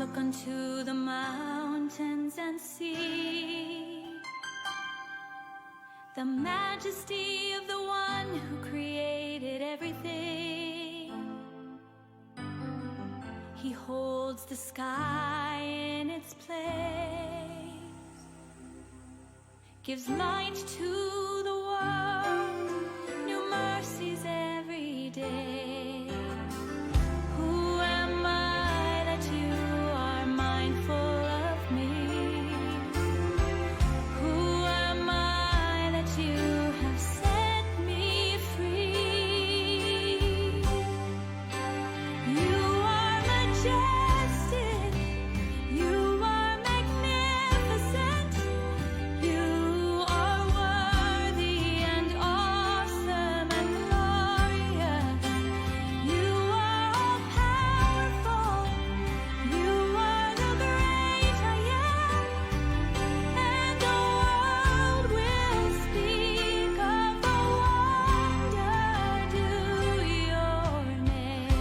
Look unto the mountains and see the majesty of the one who created everything. He holds the sky in its place, gives light to the world, new mercies every day. Who am I that you are mindful of me? Who am I that you have set me free? You are majestic, you are magnificent, you are worthy and awesome and glorious. You are all powerful, you are the great I am, and the world will speak of the wonder due your name.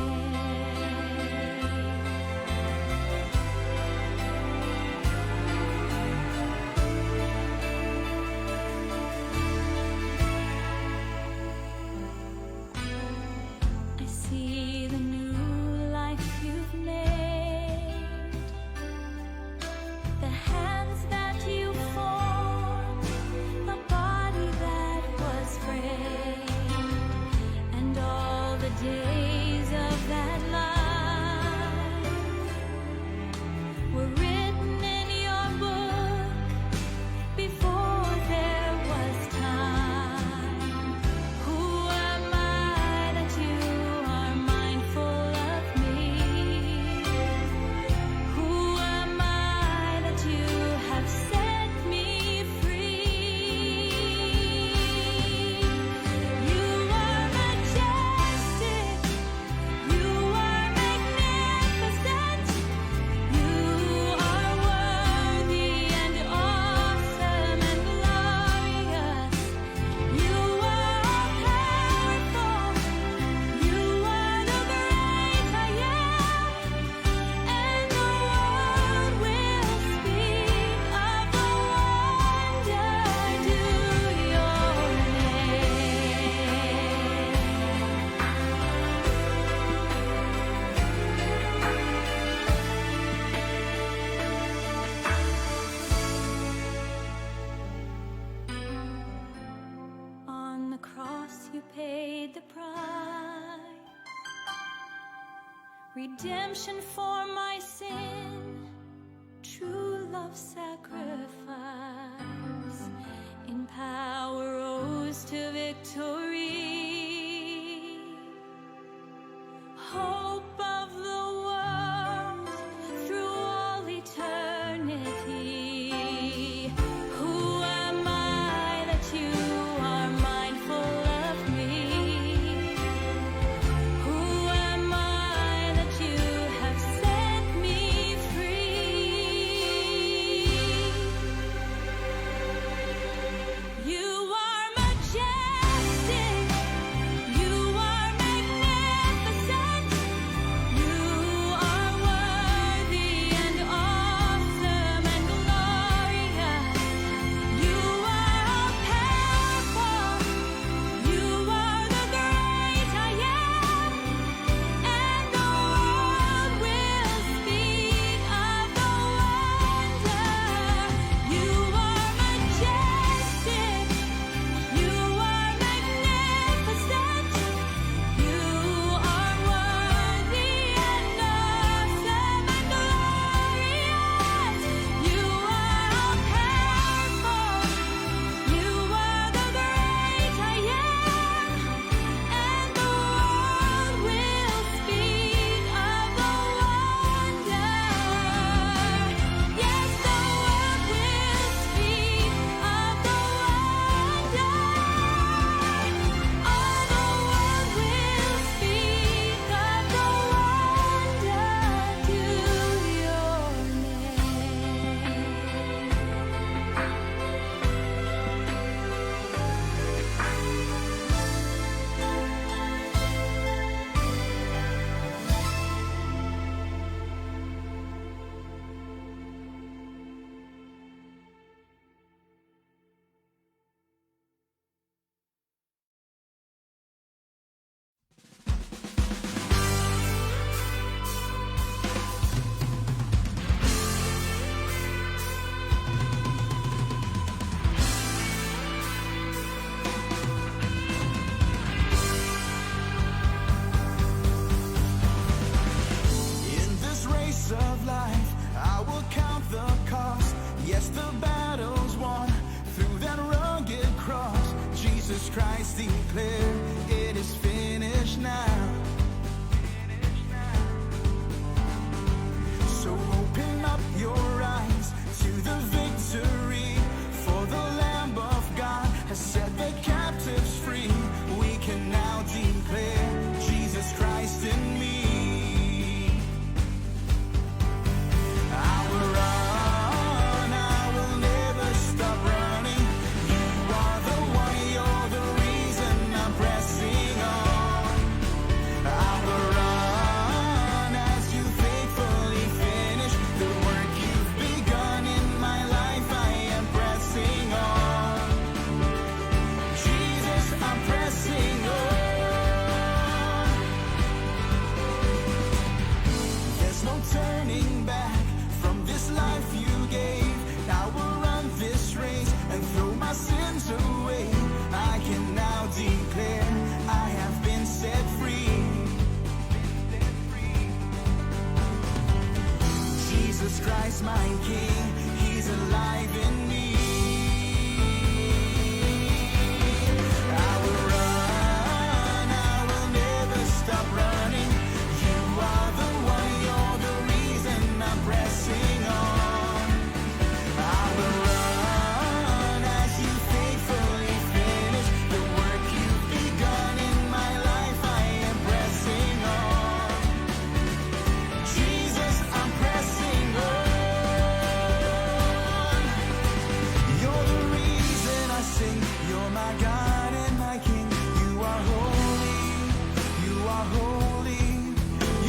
I see the new life you've made, the hands that you formed, the body that was framed, and all the days of that life were written in your book before there was time. Who am I that you are mindful of me? Who am I that you have set me free? You are majestic, you are magnificent, you are worthy and awesome and glorious. You are all powerful, you are the great I am, and the world will speak of the wonder due your name. On the cross you paid the price, redemption for my sin, true love sacrifice, in power rose to victory. Hope of the world through all eternity. Who am I that you are mindful of me? Who am I that you have set me free? You are majestic. Christ declare, it is finished now. So open up your eyes to the victory, for the Lamb of God has set the captives free. We can now declare Jesus Christ in me. I will run, I will never stop running. You are the one, you're the reason I'm pressing on. I will run as you faithfully finish the work you've begun in my life. I am pressing on. Jesus, I'm pressing on. There's no turning back from this life you gave. I will run this race and throw my sins away. I can now declare I have been set free. Jesus Christ, my King, He's alive in me. I will run, I will never stop running. You are the one, you're the reason I'm pressing on. I will run as you faithfully finish the work you've begun in my life. I am pressing on. Jesus, I'm pressing on. You're the reason I sing. You're my God and my King. You are holy. You are holy.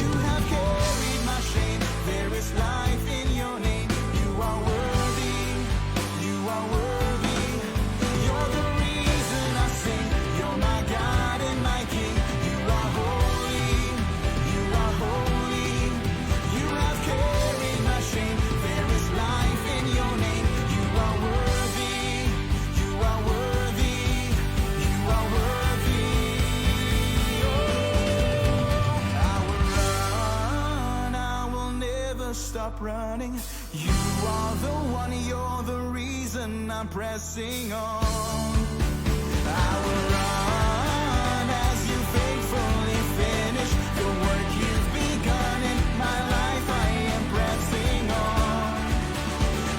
You have carried my shame. There is life in your name. You are worthy. You are worthy. You're the reason I sing. You're my God and my King. You are holy. You are holy. You have carried my shame. There is life in your name. You are worthy. You are worthy. You are worthy. Oh, I will run. I will never stop running. You are the one, you're the reason I'm pressing on. I will run as you faithfully finish the work you've begun in my life. I am pressing on.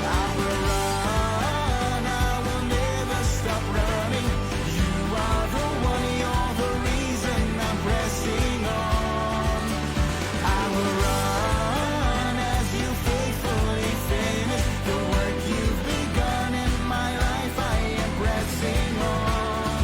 I will run, I will never stop running. You are the one, you're the reason I'm pressing on. I will run as you faithfully finish the work you've begun in my life. I am pressing on.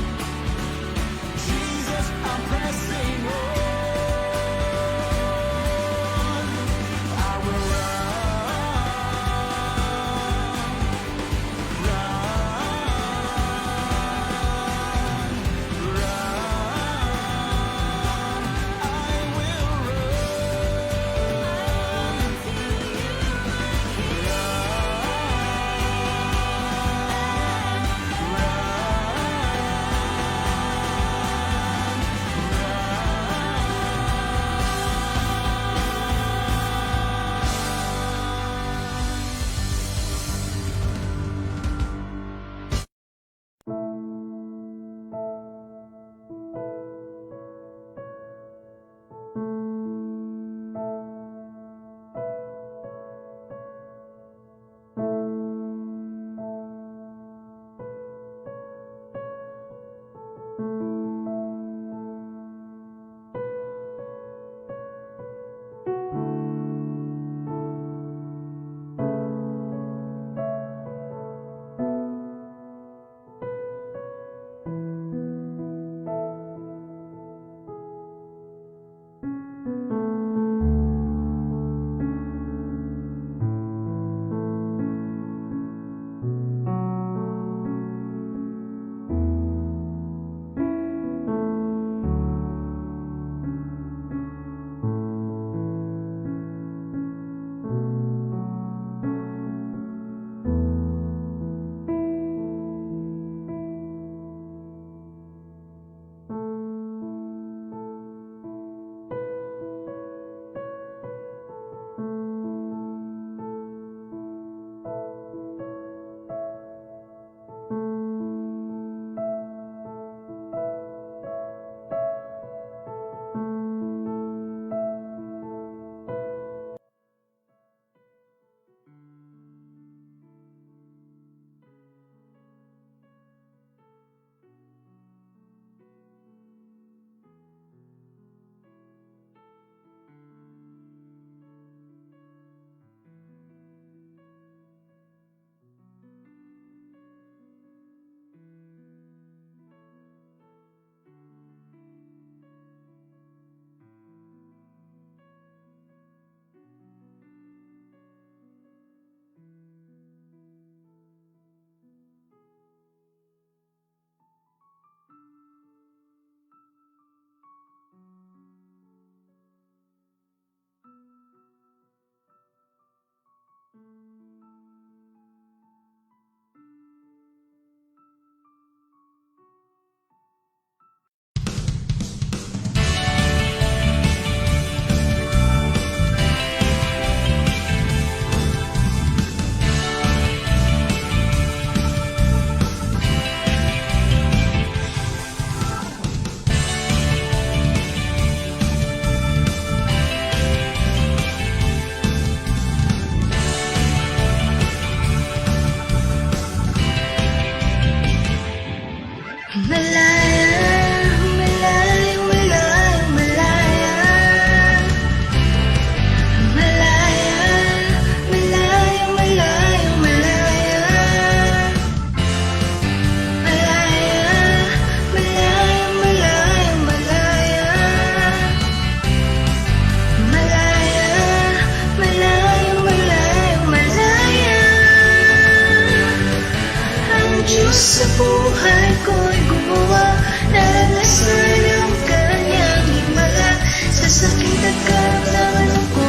sa buhay ko'y gumawa. Naranasan ang kanyang himala. Sa sakit at karamdaman ko,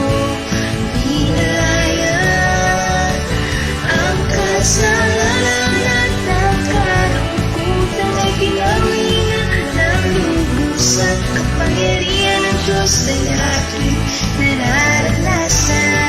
pinalaya ang kasalanan at ang kalungkutan ay ginawian ng lubos at kapangyarihan ng Diyos ay aking nararanasan.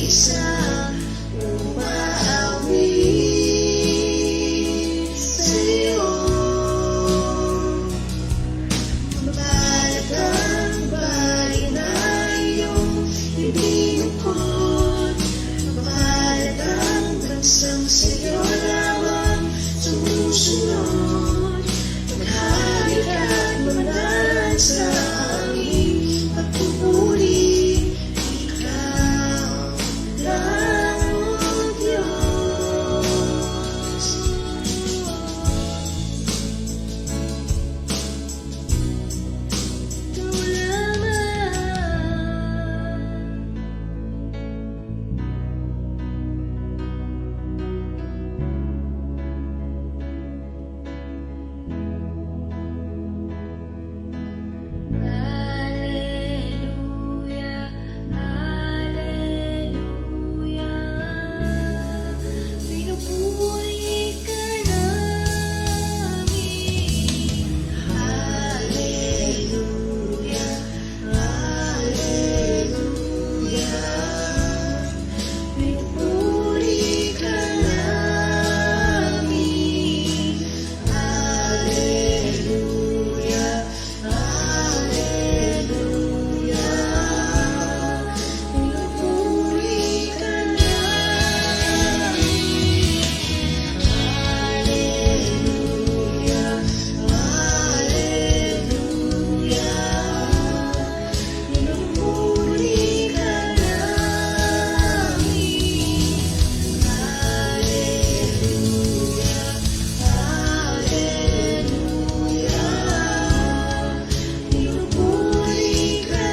isa umaawit sa'yo. Mahalagang bagay na iyong ibinukod. Mahalagang bansang sa'yo lamang sumusunod. Maghari ka't manan sa aming pagpupuri. Ikaw lang, O Diyos. Ikaw lamang. Hallelujah, hallelujah. Pinupuri ka namin. Hallelujah, hallelujah. Pinupuri ka namin. Hallelujah, hallelujah. Pinupuri ka namin. Hallelujah, hallelujah. Pinupuri ka namin. Hallelujah, hallelujah. Pinupuri ka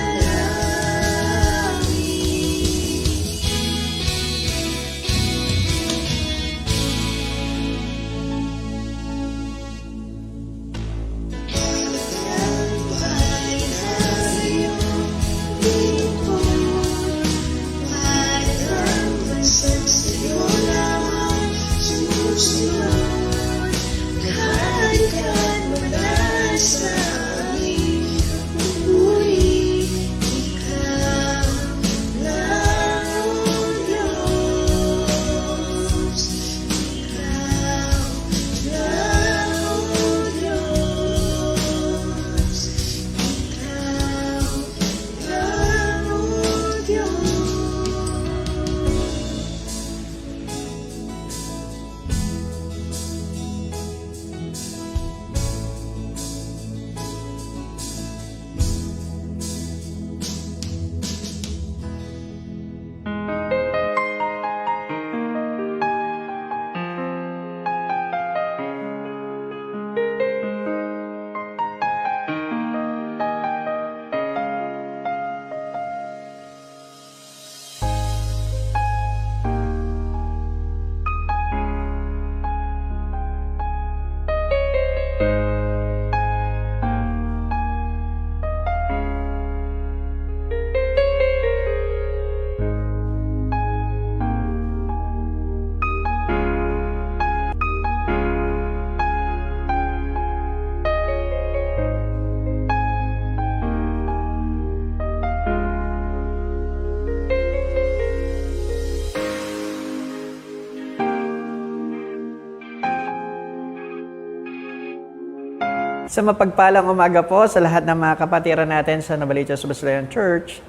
Sa mapagpalang umaga po sa lahat ng mga kapatiran natin sa Novaliches Wesleyan Church.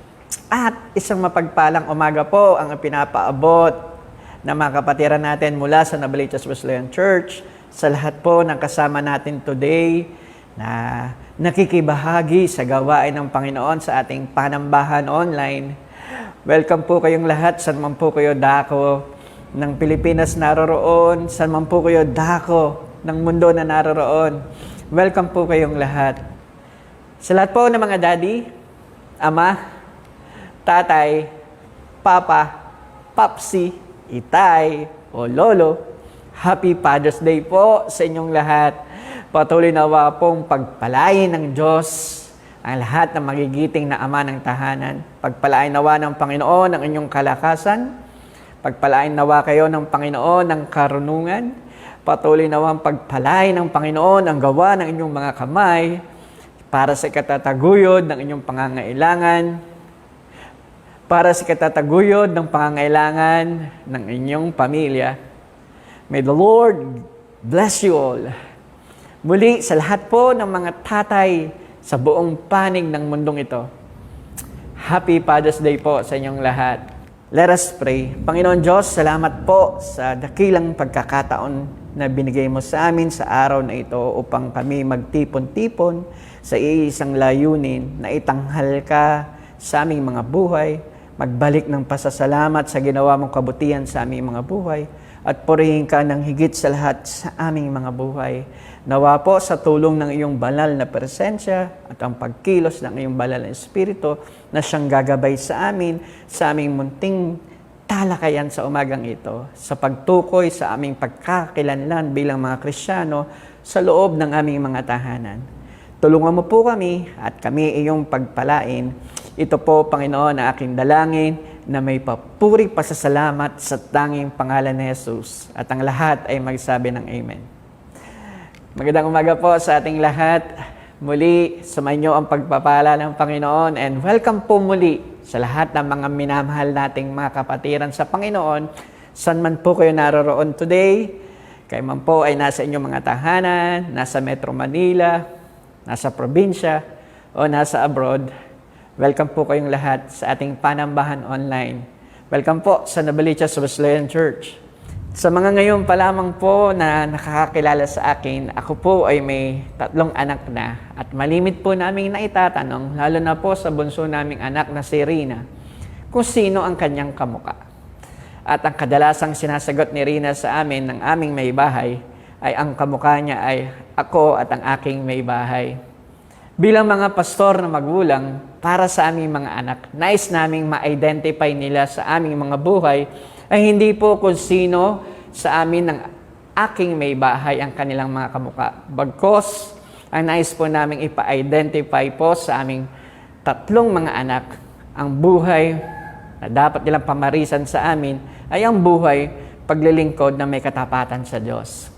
At isang mapagpalang umaga po ang pinapaabot ng mga kapatiran natin mula sa Novaliches Wesleyan Church sa lahat po ng kasama natin today na nakikibahagi sa gawain ng Panginoon sa ating panambahan online. Welcome po kayong lahat, saan man po kayo dako ng Pilipinas naroroon, saan man po kayo dako ng mundo na naroroon. Welcome po kayong lahat. Sa lahat po ng mga daddy, ama, tatay, papa, papsi, itay, o lolo, Happy Father's Day po sa inyong lahat. Patuloy nawa pong pagpalain ng Diyos ang lahat ng magigiting na ama ng tahanan. Pagpalain nawa ng Panginoon ang inyong kalakasan. Pagpalain nawa kayo ng Panginoon ng karunungan. Patuloy nawang pagpalain ng Panginoon ang gawa ng inyong mga kamay para sa katataguyod ng inyong pangangailangan. para sa katataguyod ng pangangailangan ng inyong pamilya. May the Lord bless you all. Muli sa lahat po ng mga tatay sa buong panig ng mundong ito, Happy Father's Day po sa inyong lahat. Let us pray. Panginoon Diyos, salamat po sa dakilang pagkakataon na binigay mo sa amin sa araw na ito upang kami magtipon-tipon sa iisang layunin na itanghal ka sa aming mga buhay, magbalik ng pasasalamat sa ginawa mong kabutihan sa aming mga buhay, at purihin ka ng higit sa lahat sa aming mga buhay. Nawa po sa tulong ng iyong banal na presensya at ang pagkilos ng iyong banal na Espiritu na siyang gagabay sa aming munting talakayan sa umagang ito, sa pagtukoy sa aming pagkakilanlan bilang mga Kristiyano sa loob ng aming mga tahanan. Tulungan mo po kami at kami iyong pagpalain. Ito po, Panginoon, na aking dalangin na may papuri pasasalamat sa tanging pangalan ni Jesus. At ang lahat ay magsabi ng Amen. Magandang umaga po sa ating lahat. Muli, sumainyo ang pagpapala ng Panginoon and welcome po muli sa lahat ng mga minamahal nating mga kapatiran sa Panginoon. San man po kayo naroroon today, kayo man po ay nasa inyong mga tahanan, nasa Metro Manila, nasa probinsya, o nasa abroad. Welcome po kayong lahat sa ating Panambahan Online. Welcome po sa Novaliches Wesleyan Church. Sa mga ngayon pa lamang po na nakakakilala sa akin, ako po ay may 3 anak na at malimit po naming naitatanong, lalo na po sa bunso naming anak na si Rina, kung sino ang kanyang kamuka. At ang kadalasang sinasagot ni Rina sa amin ng aming may bahay ay ang kamuka niya ay ako at ang aking may bahay. Bilang mga pastor na magulang, para sa aming mga anak, nais naming ma-identify nila sa aming mga buhay ay hindi po kung sino sa amin ng aking may bahay ang kanilang mga kamuka. Bagkos, ang nais po naming ipa-identify po sa aming 3 mga anak, ang buhay na dapat nilang pamarisan sa amin ay ang buhay paglilingkod na may katapatan sa Diyos.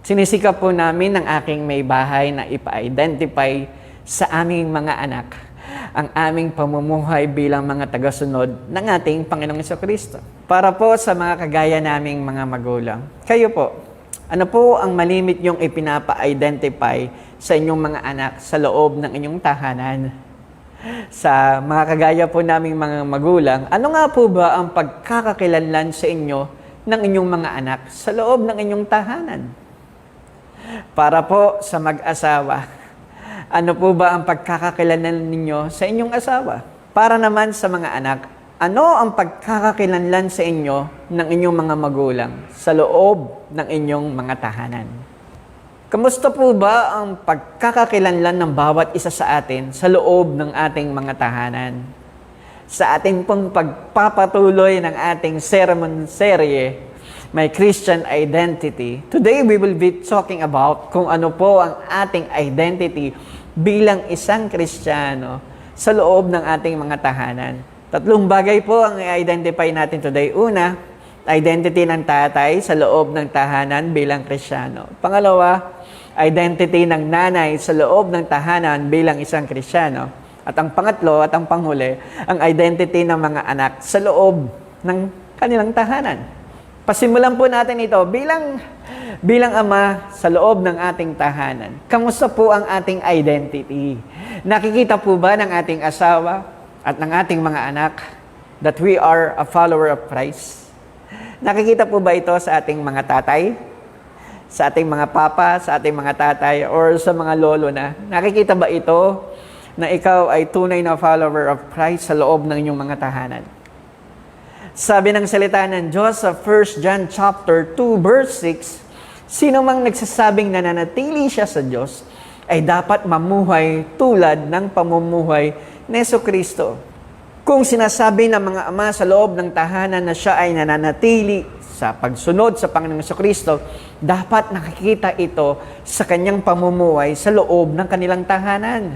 Sinisikap po namin ng aking may bahay na ipa-identify sa aming mga anak ang aming pamumuhay bilang mga tagasunod ng ating Panginoong Jesucristo. Para po sa mga kagaya naming mga magulang, kayo po, ano po ang malimit yung ipinapa-identify sa inyong mga anak sa loob ng inyong tahanan? Sa mga kagaya po naming mga magulang, ano nga po ba ang pagkakakilanlan sa inyo ng inyong mga anak sa loob ng inyong tahanan? Para po sa mag-asawa, ano po ba ang pagkakakilanlan ninyo sa inyong asawa? Para naman sa mga anak, ano ang pagkakakilanlan sa inyo ng inyong mga magulang sa loob ng inyong mga tahanan? Kamusta po ba ang pagkakakilanlan ng bawat isa sa atin sa loob ng ating mga tahanan? Sa ating pong pagpapatuloy ng ating sermon serye, My Christian Identity. Today, we will be talking about kung ano po ang ating identity bilang isang Kristiyano sa loob ng ating mga tahanan. 3 bagay po ang i-identify natin today. Una, identity ng tatay sa loob ng tahanan bilang Kristiyano. Pangalawa, identity ng nanay sa loob ng tahanan bilang isang Kristiyano. At ang pangatlo at ang panghuli, ang identity ng mga anak sa loob ng kanilang tahanan. Pasimulan po natin ito bilang ama sa loob ng ating tahanan. Kamusta po ang ating identity? Nakikita po ba ng ating asawa at ng ating mga anak that we are a follower of Christ? Nakikita po ba ito sa ating mga tatay? Sa ating mga papa, sa ating mga tatay, or sa mga lolo na? Nakikita ba ito na ikaw ay tunay na follower of Christ sa loob ng inyong mga tahanan? Sabi ng salita ng Diyos sa 1 John chapter 2 verse 6, sino mang nagsasabing nananatili siya sa Diyos ay dapat mamuhay tulad ng pamumuhay ni Jesucristo. Kung sinasabi ng mga ama sa loob ng tahanan na siya ay nananatili sa pagsunod sa Panginoong Jesucristo, dapat nakikita ito sa kanyang pamumuhay sa loob ng kanilang tahanan.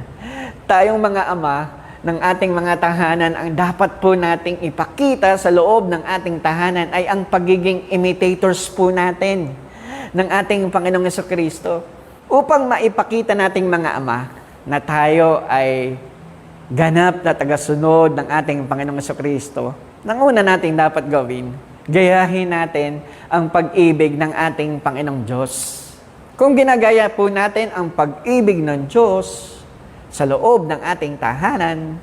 Tayong mga ama ng ating mga tahanan, ang dapat po nating ipakita sa loob ng ating tahanan ay ang pagiging imitators po natin ng ating Panginoong Jesucristo upang maipakita nating mga ama na tayo ay ganap na tagasunod ng ating Panginoong Jesucristo, nang una natin dapat gawin, gayahin natin ang pag-ibig ng ating Panginoong Diyos. Kung ginagaya po natin ang pag-ibig ng Diyos sa loob ng ating tahanan,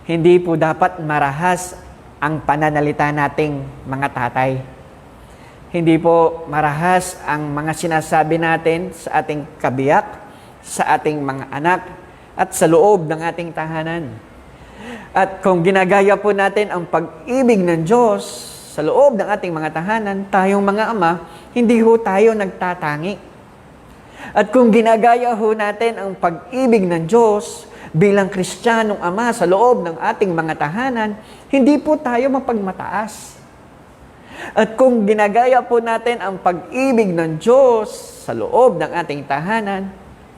hindi po dapat marahas ang pananalita nating mga tatay. Hindi po marahas ang mga sinasabi natin sa ating kabiyak, sa ating mga anak, at sa loob ng ating tahanan. At kung ginagaya po natin ang pag-ibig ng Diyos sa loob ng ating mga tahanan, tayong mga ama, hindi ho tayo nagtatangi. At kung ginagaya ho natin ang pag-ibig ng Diyos bilang Kristiyanong ama sa loob ng ating mga tahanan, hindi po tayo mapagmataas. At kung ginagaya po natin ang pag-ibig ng Diyos sa loob ng ating tahanan,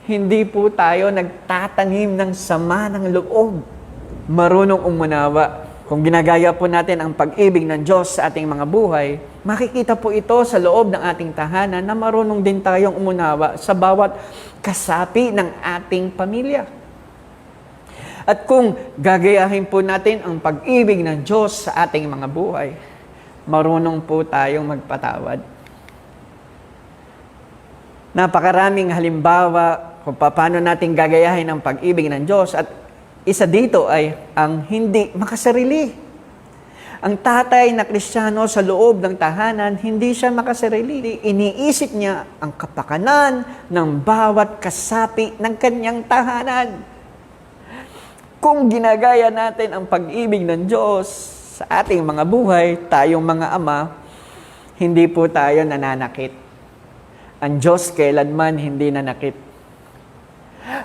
hindi po tayo nagtatanim ng sama ng loob. Marunong umunawa. Kung ginagaya po natin ang pag-ibig ng Diyos sa ating mga buhay, makikita po ito sa loob ng ating tahanan na marunong din tayong umunawa sa bawat kasapi ng ating pamilya. At kung gagayahin po natin ang pag-ibig ng Diyos sa ating mga buhay, marunong po tayong magpatawad. Napakaraming halimbawa kung paano natin gagayahin ang pag-ibig ng Diyos, at isa dito ay ang hindi makasarili. Ang tatay na Kristiyano sa loob ng tahanan, hindi siya makasarili. Iniisip niya ang kapakanan ng bawat kasapi ng kanyang tahanan. Kung ginagaya natin ang pag-ibig ng Diyos sa ating mga buhay, tayong mga ama, hindi po tayo nananakit. Ang Diyos kailanman hindi nanakit.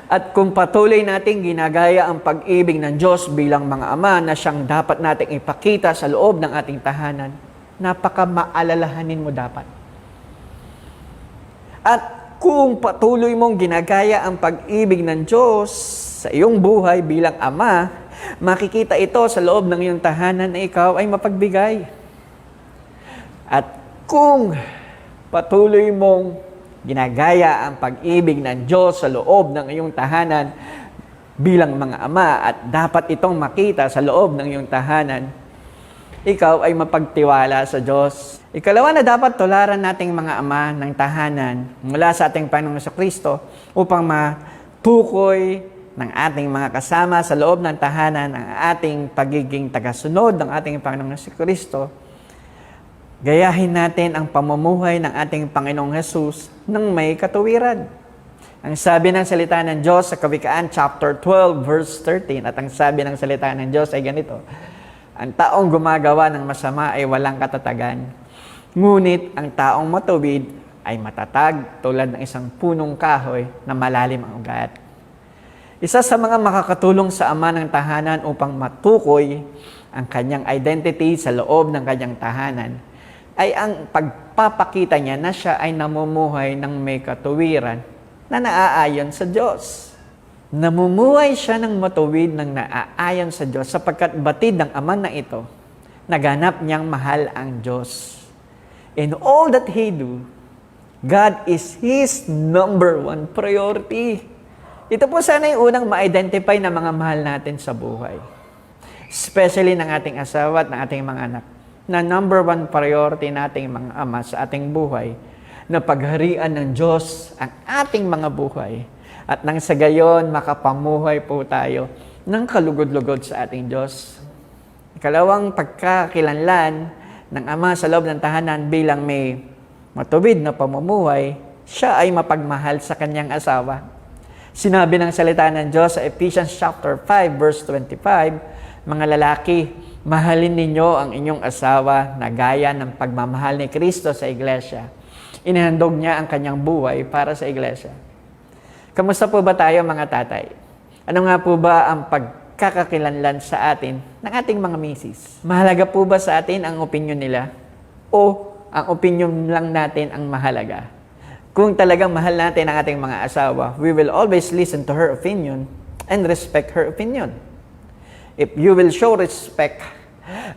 At kung patuloy nating ginagaya ang pag-ibig ng Diyos bilang mga ama na siyang dapat nating ipakita sa loob ng ating tahanan, napaka-maalalahanin mo dapat. At kung patuloy mong ginagaya ang pag-ibig ng Diyos sa iyong buhay bilang ama, makikita ito sa loob ng iyong tahanan na ikaw ay mapagbigay. At kung patuloy mong ginagaya ang pag-ibig ng Diyos sa loob ng iyong tahanan bilang mga ama, at dapat itong makita sa loob ng iyong tahanan, ikaw ay mapagtiwala sa Diyos. Ikalawa na dapat tularan nating mga ama ng tahanan mula sa ating Panginoong Jesucristo upang matukoy ng ating mga kasama sa loob ng tahanan ang ating pagiging tagasunod ng ating Panginoong Jesucristo. Gayahin natin ang pamumuhay ng ating Panginoong Jesus ng may katuwiran. Ang sabi ng salita ng Diyos sa Kawikaan chapter 12 verse 13, at ang sabi ng salita ng Diyos ay ganito: ang taong gumagawa ng masama ay walang katatagan, ngunit ang taong matuwid ay matatag tulad ng isang punong kahoy na malalim ang ugat. Isa sa mga makakatulong sa ama ng tahanan upang matukoy ang kanyang identity sa loob ng kanyang tahanan ay ang pagpapakita niya na siya ay namumuhay ng may katuwiran na naaayon sa Diyos. Namumuhay siya ng matuwid ng naaayon sa Diyos sapagkat batid ng ama na ito, naganap niyang mahal ang Diyos. In all that he do, God is his number one priority. Ito po sana yung unang ma-identify na mga mahal natin sa buhay. Especially ng ating asawa at ng ating mga anak, na number one priority nating mga ama sa ating buhay, na pagharian ng Diyos ang ating mga buhay, at nang sa gayon makapamuhay po tayo ng kalugod-lugod sa ating Diyos. Ikalawang pagkakilanlan ng ama sa loob ng tahanan bilang may matuwid na pamumuhay, siya ay mapagmahal sa kanyang asawa. Sinabi ng salita ng Diyos sa Ephesians chapter 5 verse 25, mga lalaki, mahalin ninyo ang inyong asawa na gaya ng pagmamahal ni Kristo sa iglesia. Inihandog niya ang kanyang buhay para sa iglesia. Kamusta po ba tayo mga tatay? Ano nga po ba ang pagkakakilanlan sa atin ng ating mga misis? Mahalaga po ba sa atin ang opinion nila? O ang opinion lang natin ang mahalaga? Kung talagang mahal natin ang ating mga asawa, we will always listen to her opinion and respect her opinion. If you will show respect,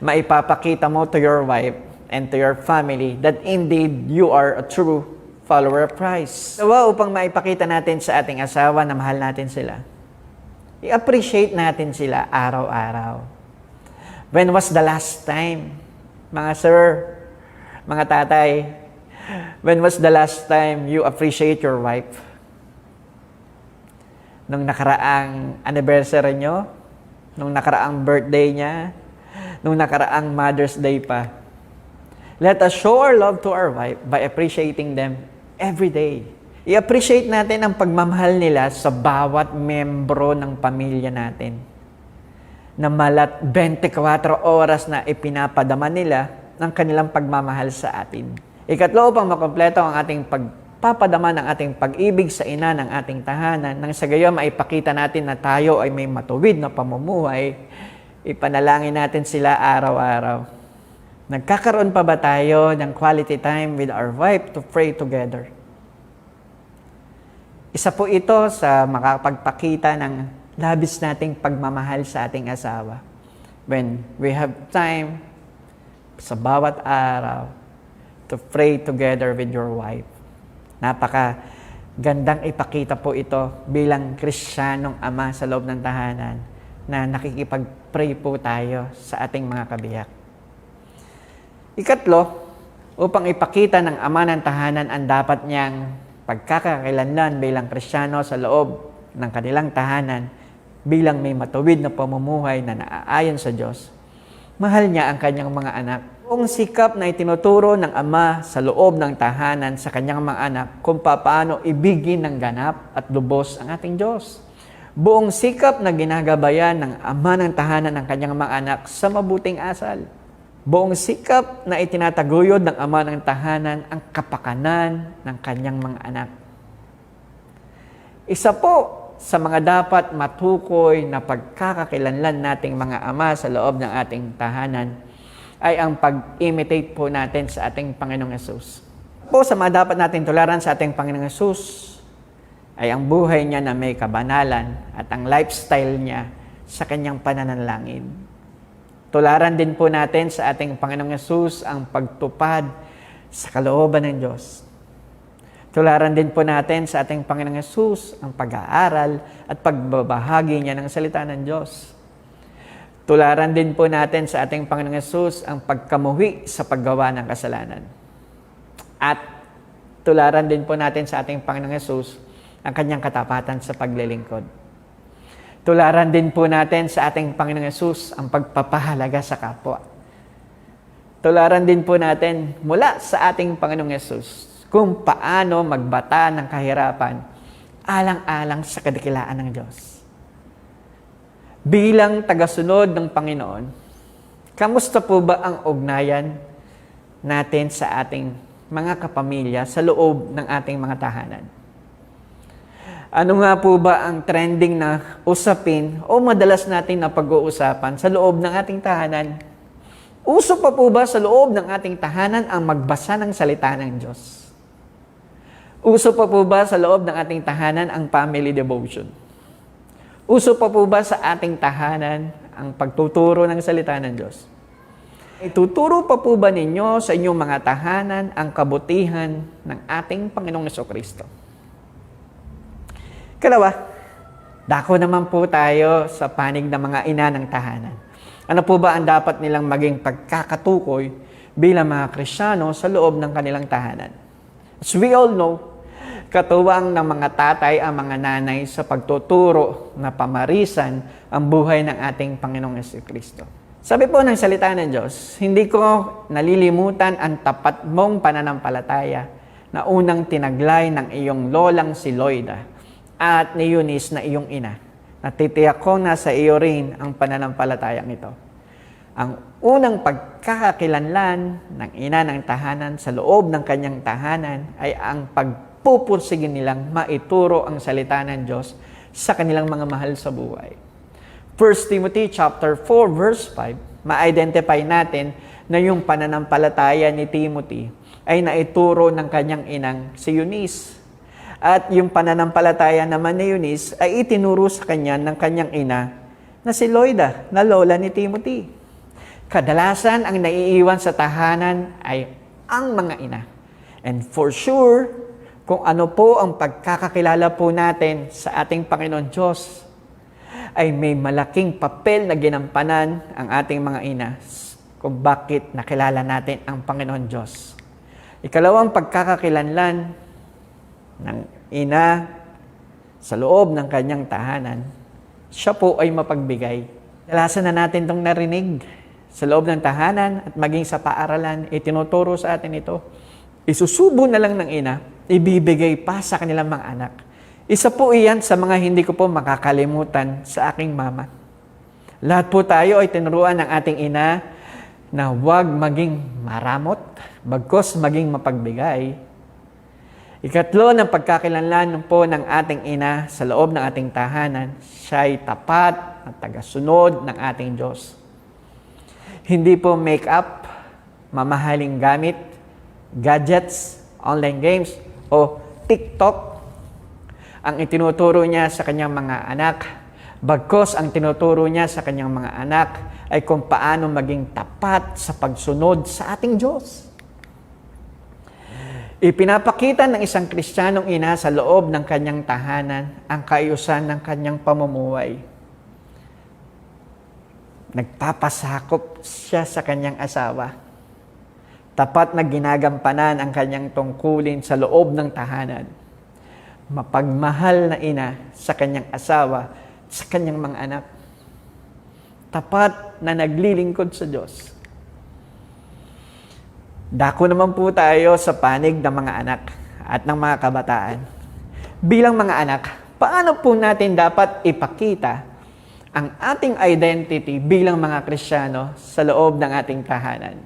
maipapakita mo to your wife and to your family that indeed you are a true follower of Christ. Upang maipakita natin sa ating asawa na mahal natin sila, I-appreciate natin sila araw-araw. When was the last time, mga sir, mga tatay, when was the last time you appreciate your wife? Nung nakaraang anniversary nyo? Nung nakaraang birthday niya? Nung nakaraang Mother's Day pa? Let us show our love to our wife by appreciating them every day. I-appreciate natin ang pagmamahal nila sa bawat membro ng pamilya natin. Na malat 24 oras na ipinapadama nila ng kanilang pagmamahal sa atin. Ikatlo, upang makompleto ang ating pagpapadama ng ating pag-ibig sa ina ng ating tahanan, nang sa gayon maipakita natin na tayo ay may matuwid na pamumuhay, ipanalangin natin sila araw-araw. Nagkakaroon pa ba tayo ng quality time with our wife to pray together? Isa po ito sa makapagpakita ng labis nating pagmamahal sa ating asawa. When we have time sa bawat araw to pray together with your wife. Napaka gandang ipakita po ito bilang Kristiyanong ama sa loob ng tahanan na nakikipag-pray po tayo sa ating mga kabiyak. Ikatlo, upang ipakita ng ama ng tahanan ang dapat niyang pagkakakilanlan bilang Kristiyano sa loob ng kanilang tahanan bilang may matuwid na pamumuhay na naaayon sa Diyos, mahal niya ang kanyang mga anak. Buong sikap na itinuturo ng ama sa loob ng tahanan sa kanyang mga anak kung paano ibigin ng ganap at lubos ang ating Diyos. Buong sikap na ginagabayan ng ama ng tahanan ng kanyang mga anak sa mabuting asal. Buong sikap na itinataguyod ng ama ng tahanan ang kapakanan ng kanyang mga anak. Isa po sa mga dapat matukoy na pagkakakilanlan nating mga ama sa loob ng ating tahanan ay ang pag-imitate po natin sa ating Panginoong Hesus. Po sa mga dapat natin tularan sa ating Panginoong Hesus ay ang buhay niya na may kabanalan at ang lifestyle niya sa kanyang pananalangin. Tularan din po natin sa ating Panginoong Hesus ang pagtupad sa kalooban ng Diyos. Tularan din po natin sa ating Panginoong Hesus ang pag-aaral at pagbabahagi niya ng salita ng Diyos. Tularan din po natin sa ating Panginoong Hesus ang pagkamuhi sa paggawa ng kasalanan. At tularan din po natin sa ating Panginoong Hesus ang kanyang katapatan sa paglilingkod. Tularan din po natin sa ating Panginoong Hesus ang pagpapahalaga sa kapwa. Tularan din po natin mula sa ating Panginoong Hesus kung paano magbata ng kahirapan alang-alang sa kadakilaan ng Diyos. Bilang tagasunod ng Panginoon, kamusta po ba ang ugnayan natin sa ating mga kapamilya sa loob ng ating mga tahanan? Ano nga po ba ang trending na usapin o madalas natin na pag-uusapan sa loob ng ating tahanan? Uso pa po ba sa loob ng ating tahanan ang magbasa ng salita ng Diyos? Uso pa po ba sa loob ng ating tahanan ang family devotion? Uso pa po ba sa ating tahanan ang pagtuturo ng salita ng Diyos? Ituturo pa po ba ninyo sa inyong mga tahanan ang kabutihan ng ating Panginoong Jesucristo? Kalawa, dako naman po tayo sa panig ng mga ina ng tahanan. Ano po ba ang dapat nilang maging pagkakatukoy bilang mga Kristiyano sa loob ng kanilang tahanan? As we all know, katuwang ng mga tatay ang mga nanay sa pagtuturo na pamarisan ang buhay ng ating Panginoong Jesucristo. Sabi po ng salita ng Diyos, hindi ko nalilimutan ang tapat mong pananampalataya na unang tinaglay ng iyong lolang si Loida at ni Eunice na iyong ina. Natitiyak ko na sa iyo rin ang pananampalatayang ito. Ang unang pagkakakilanlan ng ina ng tahanan sa loob ng kanyang tahanan ay ang pagpupursigin nilang maituro ang salita ng Diyos sa kanilang mga mahal sa buhay. 1 Timothy chapter 4 verse 5, ma-identify natin na yung pananampalataya ni Timothy ay naituro ng kanyang inang si Eunice. At yung pananampalataya naman ni Eunice ay itinuro sa kanya ng kanyang ina na si Loida, na lola ni Timothy. Kadalasan ang naiiwan sa tahanan ay ang mga ina. And for sure, kung ano po ang pagkakakilala po natin sa ating Panginoon Diyos, ay may malaking papel na ginampanan ang ating mga ina kung bakit nakilala natin ang Panginoon Diyos. Ikalawang pagkakakilanlan ng ina sa loob ng kanyang tahanan, siya po ay mapagbigay. Dalasan na natin itong narinig sa loob ng tahanan at maging sa paaralan, itinuturo sa atin ito. Isusubo na lang ng ina, ibibigay pa sa kanilang mga anak. Isa po iyan sa mga hindi ko po makakalimutan sa aking mama. Lahat po tayo ay tinuruan ng ating ina na huwag maging maramot, bagkus maging mapagbigay. Ikatlo ng pagkakilanlan po ng ating ina sa loob ng ating tahanan, siya ay tapat at tagasunod ng ating Diyos. Hindi po make-up, mamahaling gamit, gadgets, online games, o TikTok ang itinuturo niya sa kanyang mga anak. Bagkus ang tinuturo niya sa kanyang mga anak ay kung paano maging tapat sa pagsunod sa ating Diyos. Ipinapakita ng isang Kristiyanong ina sa loob ng kanyang tahanan ang kaayusan ng kanyang pamumuhay. Nagpapasakop siya sa kanyang asawa. Tapat na ginagampanan ang kanyang tungkulin sa loob ng tahanan. Mapagmahal na ina sa kanyang asawa, sa kanyang mga anak. Tapat na naglilingkod sa Diyos. Dako naman po tayo sa panig ng mga anak at ng mga kabataan. Bilang mga anak, paano po natin dapat ipakita ang ating identity bilang mga Kristiyano sa loob ng ating tahanan?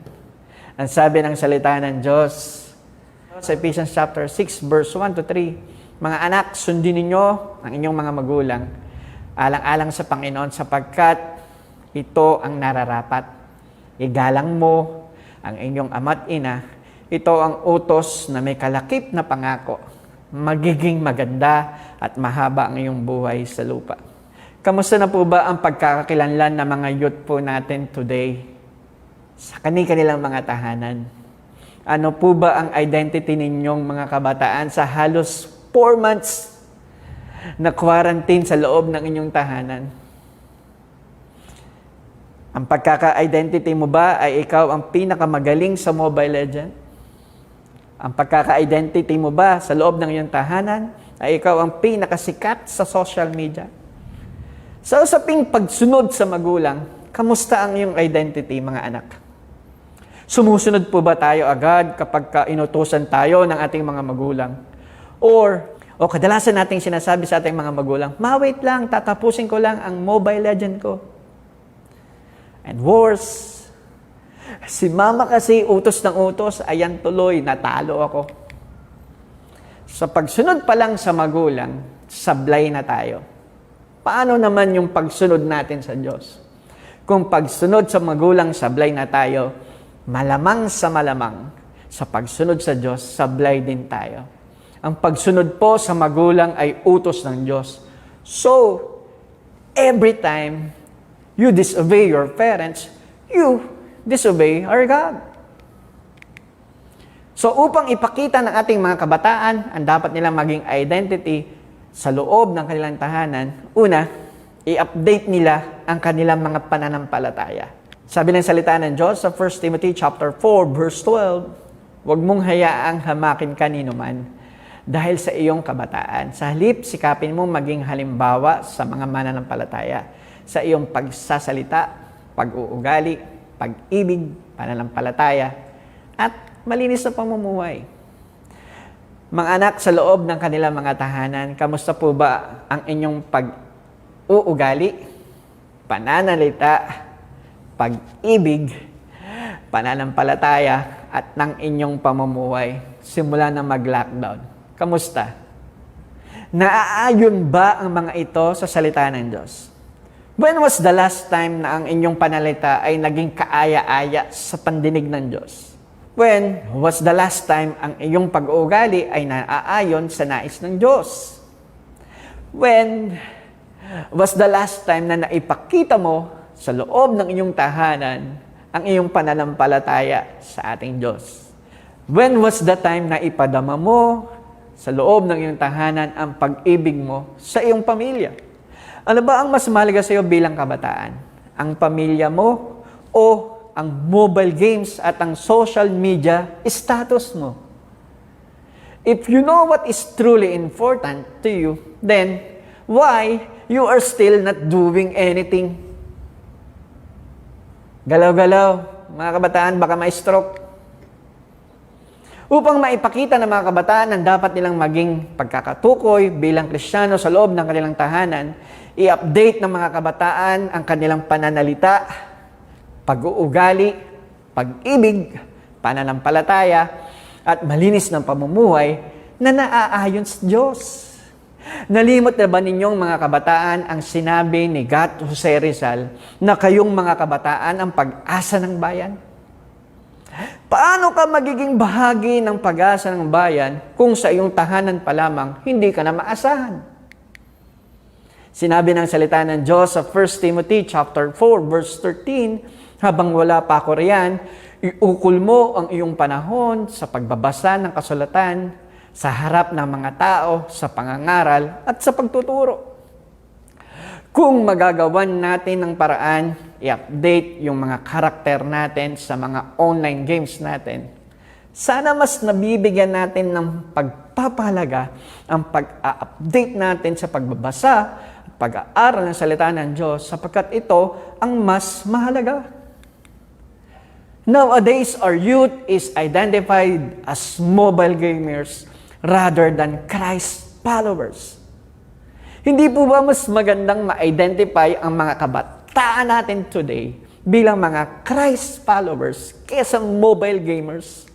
Ang sabi ng salita ng Diyos sa Ephesians chapter 6 verse 1 to 3, mga anak, sundin ninyo ang inyong mga magulang, alang-alang sa Panginoon sapagkat ito ang nararapat. Igalang mo ang inyong ama't ina, ito ang utos na may kalakip na pangako. Magiging maganda at mahaba ang iyong buhay sa lupa. Kamusta na po ba ang pagkakakilanlan ng mga youth po natin today sa kanilang mga tahanan? Ano po ba ang identity ninyong mga kabataan sa halos 4 months na quarantine sa loob ng inyong tahanan? Ang pagkaka-identity mo ba ay ikaw ang pinakamagaling sa Mobile Legend? Ang pagkaka-identity mo ba sa loob ng iyong tahanan ay ikaw ang pinakasikat sa social media? Sa usaping pagsunod sa magulang, kamusta ang iyong identity, mga anak? Sumusunod po ba tayo agad kapag inutusan tayo ng ating mga magulang? O kadalasan nating sinasabi sa ating mga magulang, wait lang, tatapusin ko lang ang Mobile Legend ko. And worse, si mama kasi utos ng utos, ayan tuloy, natalo ako. Sa pagsunod pa lang sa magulang, sablay na tayo. Paano naman yung pagsunod natin sa Diyos? Kung pagsunod sa magulang, sablay na tayo, malamang sa pagsunod sa Diyos, sablay din tayo. Ang pagsunod po sa magulang ay utos ng Diyos. So, every time you disobey your parents, you disobey our God. So upang ipakita ng ating mga kabataan ang dapat nilang maging identity sa loob ng kanilang tahanan, una, i-update nila ang kanilang mga pananampalataya. Sabi ng salita ng Diyos sa 1 Timothy chapter 4 verse 12, huwag mong hayaang hamakin kanino man dahil sa iyong kabataan. Sa halip, sikapin mong maging halimbawa sa mga mananampalataya sa iyong pagsasalita, pag-uugali, pag-ibig, pananampalataya, at malinis na pamumuhay. Mga anak, sa loob ng kanilang mga tahanan, kamusta po ba ang inyong pag-uugali, pananalita, pag-ibig, pananampalataya, at ng inyong pamumuhay simula na mag-lockdown? Kamusta? Naaayon ba ang mga ito sa salita ng Diyos? When was the last time na ang inyong panalita ay naging kaaya-aya sa pandinig ng Diyos? When was the last time ang iyong pag-uugali ay naaayon sa nais ng Diyos? When was the last time na naipakita mo sa loob ng inyong tahanan ang iyong pananampalataya sa ating Diyos? When was the time na ipadama mo sa loob ng iyong tahanan ang pag-ibig mo sa iyong pamilya? Ano ba ang mas mahalaga sa iyo bilang kabataan? Ang pamilya mo o ang mobile games at ang social media status mo? If you know what is truly important to you, then why you are still not doing anything? Galaw-galaw, mga kabataan, baka ma-stroke. Upang maipakita ng mga kabataan ang dapat nilang maging pagkakatukoy bilang Kristiyano sa loob ng kanilang tahanan, i-update ng mga kabataan ang kanilang pananalita, pag-uugali, pag-ibig, pananampalataya, at malinis ng pamumuhay na naaayon sa Diyos. Nalimot na ba ninyong mga kabataan ang sinabi ni Gat Jose Rizal na kayong mga kabataan ang pag-asa ng bayan? Paano ka magiging bahagi ng pag-asa ng bayan kung sa iyong tahanan pa lamang hindi ka na maasahan? Sinabi ng salita ng Diyos sa 1 Timothy chapter 4 verse 13, habang wala pa ako riyan, iukol mo ang iyong panahon sa pagbabasa ng kasulatan, sa harap ng mga tao, sa pangangaral at sa pagtuturo. Kung magagawan natin ng paraan, i-update yung mga karakter natin sa mga online games natin, sana mas nabibigyan natin ng pagpapahalaga ang pag-update natin sa pagbabasa at pag-aaral ng salita ng Diyos sapagkat ito ang mas mahalaga. Nowadays, our youth is identified as mobile gamers rather than Christ followers. Hindi po ba mas magandang ma-identify ang mga kabataan natin today bilang mga Christ followers kaysa mobile gamers?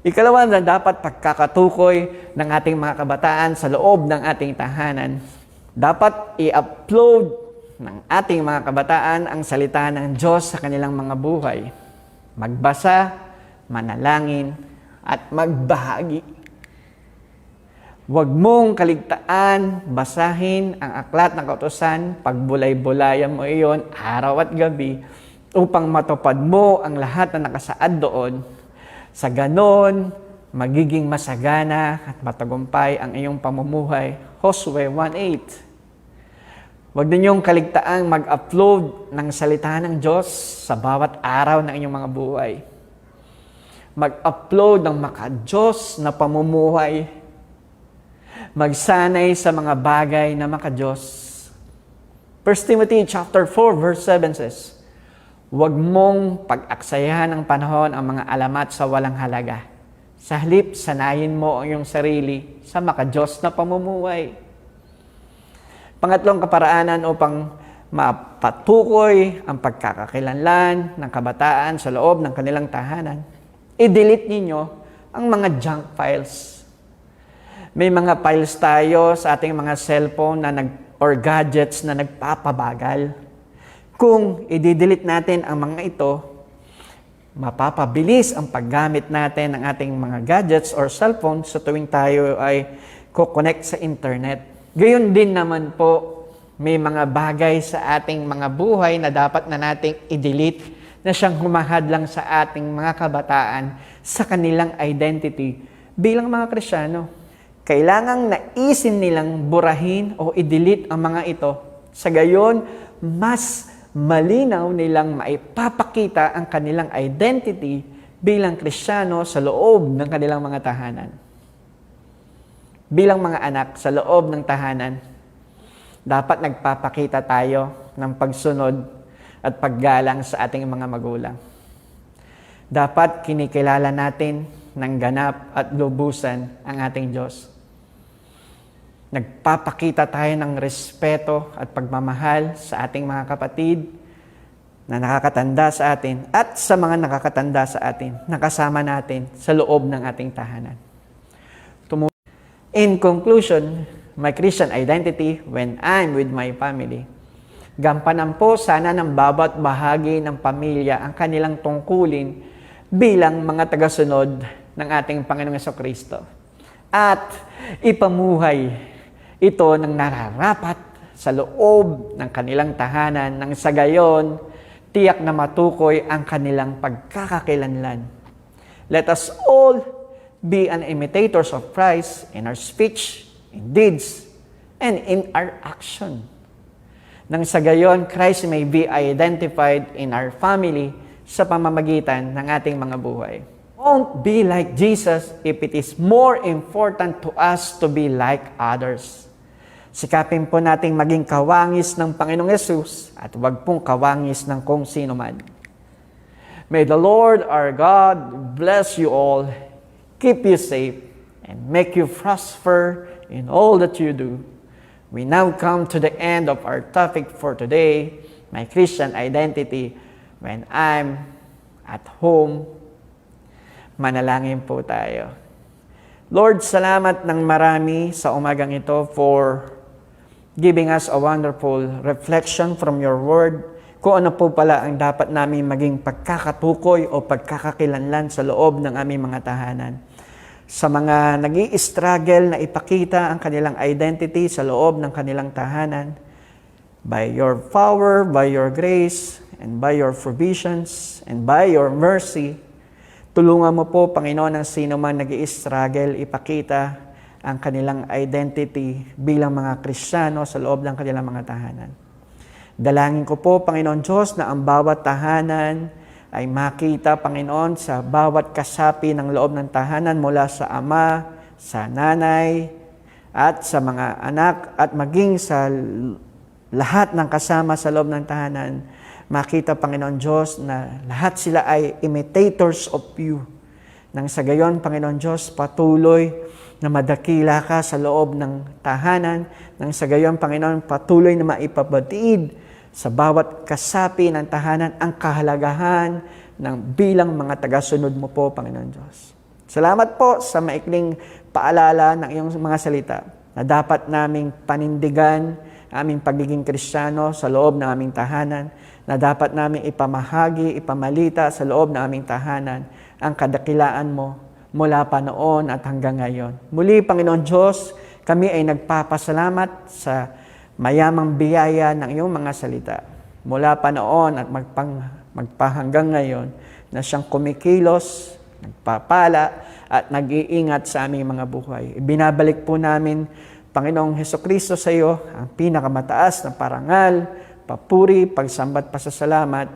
Ikalawa na dapat pagkakatukoy ng ating mga kabataan sa loob ng ating tahanan. Dapat i-upload ng ating mga kabataan ang salita ng Diyos sa kanilang mga buhay. Magbasa, manalangin, at magbahagi. Huwag mong kaligtaan, basahin ang aklat ng kautusan, pagbulay-bulayan mo iyon araw at gabi upang matupad mo ang lahat na nakasaad doon. Sa ganon, magiging masagana at matagumpay ang iyong pamumuhay. Josue 1:8. Huwag ninyong kaligtaang mag-upload ng salita ng Diyos sa bawat araw ng inyong mga buhay. Mag-upload ng maka-Diyos na pamumuhay. Magsanay sa mga bagay na maka-Diyos. 1 Timothy chapter 4 verse 7 says, huwag mong pag-aksayahan ng panahon ang mga alamat sa walang halaga. Sa halip, sanayin mo ang iyong sarili sa maka-Diyos na pamumuhay. Pangatlong kaparaanan upang mapatukoy ang pagkakakilanlan ng kabataan sa loob ng kanilang tahanan, i-delete ninyo ang mga junk files. May mga files tayo sa ating mga cellphone or gadgets na nagpapabagal. Kung i-delete natin ang mga ito, mapapabilis ang paggamit natin ng ating mga gadgets or cellphone sa tuwing tayo ay kukonect sa internet. Gayon din naman po, may mga bagay sa ating mga buhay na dapat na nating i-delete na siyang humahadlang sa ating mga kabataan sa kanilang identity bilang mga Kristiyano. Kailangang naisin nilang burahin o i-delete ang mga ito. Sa gayon, mas malinaw nilang maipapakita ang kanilang identity bilang Kristiyano sa loob ng kanilang mga tahanan. Bilang mga anak sa loob ng tahanan, dapat nagpapakita tayo ng pagsunod at paggalang sa ating mga magulang. Dapat kinikilala natin ng ganap at lubusan ang ating Diyos. Nagpapakita tayo ng respeto at pagmamahal sa ating mga kapatid na nakakatanda sa atin at sa mga nakakatanda sa atin, nakasama natin sa loob ng ating tahanan. In conclusion, my Christian identity when I'm with my family. Gampanan po sana ng bawat bahagi ng pamilya ang kanilang tungkulin bilang mga tagasunod ng ating Panginoong Jesucristo. At ipamuhay ito ng nararapat sa loob ng kanilang tahanan nang sa gayon, tiyak na matukoy ang kanilang pagkakakilanlan. Let us all be an imitators of Christ in our speech, in deeds, and in our action. Nang sa gayon, Christ may be identified in our family sa pamamagitan ng ating mga buhay. Won't be like Jesus if it is more important to us to be like others. Sikapin po nating maging kawangis ng Panginoong Yesus at huwag pong kawangis ng kung sino man. May the Lord our God bless you all, keep you safe, and make you prosper in all that you do. We now come to the end of our topic for today, my Christian identity when I'm at home. Manalangin po tayo. Lord, salamat ng marami sa umagang ito for giving us a wonderful reflection from your word kung ano po pala ang dapat namin maging pagkakatukoy o pagkakakilanlan sa loob ng aming mga tahanan. Sa mga nag-i-struggle na ipakita ang kanilang identity sa loob ng kanilang tahanan, by your power, by your grace, and by your provisions, and by your mercy, tulungan mo po, Panginoon, ang sino man nag-i-struggle ipakita ang kanilang identity bilang mga Kristiyano sa loob ng kanilang mga tahanan. Dalangin ko po, Panginoon Diyos, na ang bawat tahanan ay makita, Panginoon, sa bawat kasapi ng loob ng tahanan mula sa ama, sa nanay, at sa mga anak, at maging sa lahat ng kasama sa loob ng tahanan. Makita, Panginoon Diyos, na lahat sila ay imitators of you. Nang sa gayon, Panginoon Diyos, patuloy na madakila ka sa loob ng tahanan. Nang sa gayon, Panginoon, patuloy na maipabatiid sa bawat kasapi ng tahanan ang kahalagahan ng bilang mga tagasunod mo po, Panginoon Diyos. Salamat po sa maikling paalala ng iyong mga salita na dapat naming panindigan aming pagiging Kristiyano sa loob ng aming tahanan, na dapat naming ipamahagi, ipamalita sa loob ng aming tahanan ang kadakilaan mo mula pa noon at hanggang ngayon. Muli, Panginoon Diyos, kami ay nagpapasalamat sa mayamang biyaya ng iyong mga salita. Mula pa noon at magpahanggang ngayon na siyang kumikilos, nagpapala at nag-iingat sa aming mga buhay. Ibinabalik po namin, Panginoong Hesukristo, sa iyo ang pinakamataas na parangal, papuri, pagsambat, pasasalamat.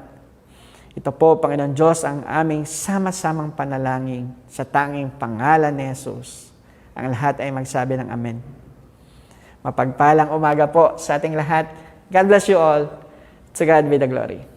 Ito po, Panginoon Diyos, ang aming sama-samang panalangin sa tanging pangalan ni Jesus. Ang lahat ay magsabi ng Amen. Mapagpalang umaga po sa ating lahat. God bless you all. To God be the glory.